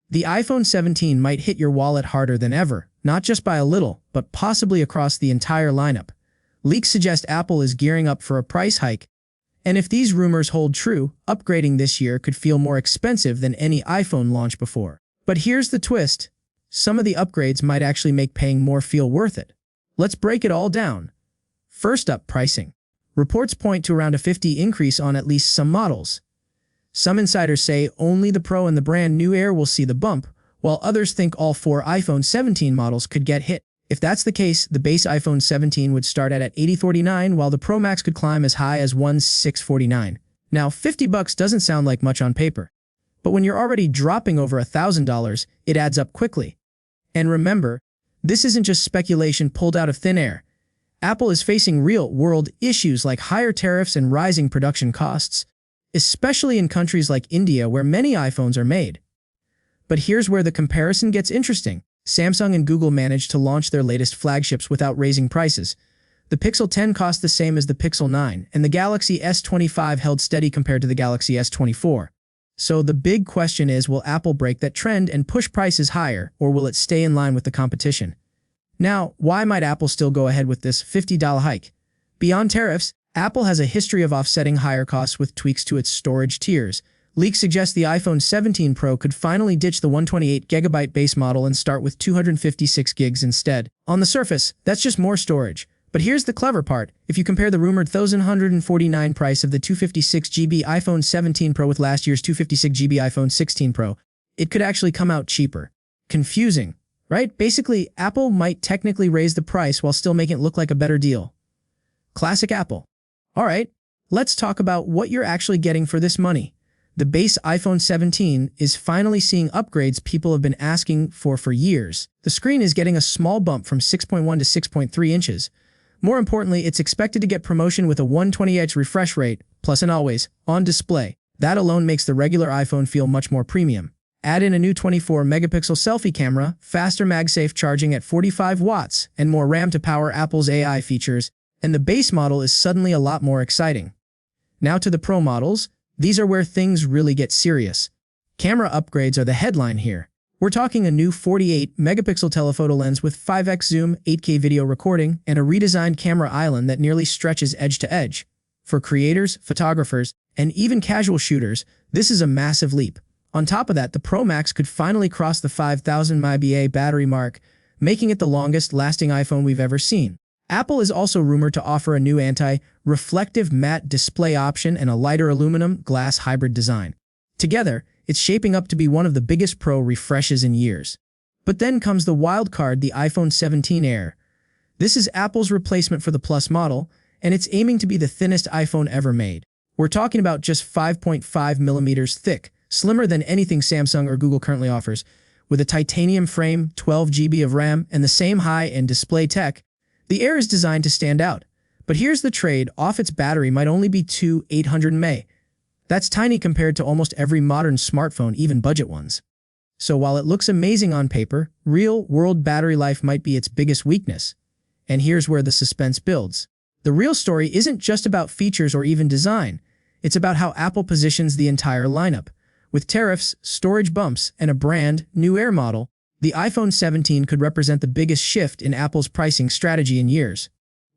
The iPhone 17 might hit your wallet harder than ever, not just by a little, but possibly across the entire lineup. Leaks suggest Apple is gearing up for a price hike, and if these rumors hold true, upgrading this year could feel more expensive than any iPhone launch before. But here's the twist. Some of the upgrades might actually make paying more feel worth it. Let's break it all down. First up, pricing. Reports point to around a 50% increase on at least some models. Some insiders say only the Pro and the brand new Air will see the bump, while others think all 4 iPhone 17 models could get hit. If that's the case, the base iPhone 17 would start at $849, while the Pro Max could climb as high as $1,649. Now, $50 doesn't sound like much on paper, but when you're already dropping over $1,000, it adds up quickly. And remember, this isn't just speculation pulled out of thin air. Apple is facing real-world issues like higher tariffs and rising production costs, especially in countries like India where many iPhones are made. But here's where the comparison gets interesting. Samsung and Google managed to launch their latest flagships without raising prices. The Pixel 10 cost the same as the Pixel 9, and the Galaxy S25 held steady compared to the Galaxy S24. So the big question is, will Apple break that trend and push prices higher, or will it stay in line with the competition? Now, why might Apple still go ahead with this $50 hike? Beyond tariffs, Apple has a history of offsetting higher costs with tweaks to its storage tiers. Leaks suggest the iPhone 17 Pro could finally ditch the 128GB base model and start with 256GB instead. On the surface, that's just more storage. But here's the clever part. If you compare the rumored $1,149 price of the 256GB iPhone 17 Pro with last year's 256GB iPhone 16 Pro, it could actually come out cheaper. Confusing, right? Basically, Apple might technically raise the price while still making it look like a better deal. Classic Apple. All right, let's talk about what you're actually getting for this money. The base iPhone 17 is finally seeing upgrades people have been asking for years. The screen is getting a small bump from 6.1 to 6.3 inches. More importantly, it's expected to get promotion with a 120Hz refresh rate, plus an always-on display. That alone makes the regular iPhone feel much more premium. Add in a new 24-megapixel selfie camera, faster MagSafe charging at 45 watts, and more RAM to power Apple's AI features, and the base model is suddenly a lot more exciting. Now to the Pro models. These are where things really get serious. Camera upgrades are the headline here. We're talking a new 48-megapixel telephoto lens with 5x zoom, 8K video recording, and a redesigned camera island that nearly stretches edge to edge. For creators, photographers, and even casual shooters, this is a massive leap. On top of that, the Pro Max could finally cross the 5,000 mAh battery mark, making it the longest-lasting iPhone we've ever seen. Apple is also rumored to offer a new anti-reflective matte display option and a lighter aluminum glass hybrid design. Together, it's shaping up to be one of the biggest Pro refreshes in years. But then comes the wild card, the iPhone 17 Air. This is Apple's replacement for the Plus model, and it's aiming to be the thinnest iPhone ever made. We're talking about just 5.5 millimeters thick, slimmer than anything Samsung or Google currently offers. With a titanium frame, 12GB of RAM, and the same high-end display tech, the Air is designed to stand out. But here's the trade-off: its battery might only be 800 mAh. That's tiny compared to almost every modern smartphone, even budget ones. So while it looks amazing on paper, real-world battery life might be its biggest weakness. And here's where the suspense builds. The real story isn't just about features or even design. It's about how Apple positions the entire lineup. With tariffs, storage bumps, and a brand new Air model, the iPhone 17 could represent the biggest shift in Apple's pricing strategy in years.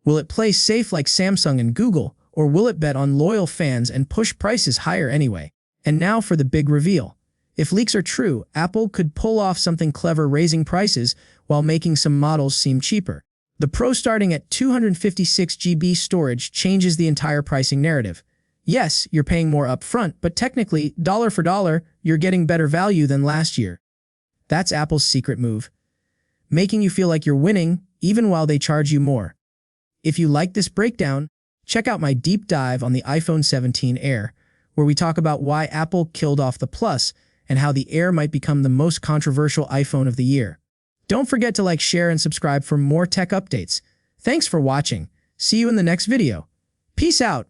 Will it play safe like Samsung and Google, or will it bet on loyal fans and push prices higher anyway? And now for the big reveal. If leaks are true, Apple could pull off something clever, raising prices while making some models seem cheaper. The Pro starting at 256GB storage changes the entire pricing narrative. Yes, you're paying more upfront, but technically, dollar for dollar, you're getting better value than last year. That's Apple's secret move, making you feel like you're winning even while they charge you more. If you like this breakdown, check out my deep dive on the iPhone 17 Air, where we talk about why Apple killed off the Plus and how the Air might become the most controversial iPhone of the year. Don't forget to like, share, and subscribe for more tech updates. Thanks for watching. See you in the next video. Peace out.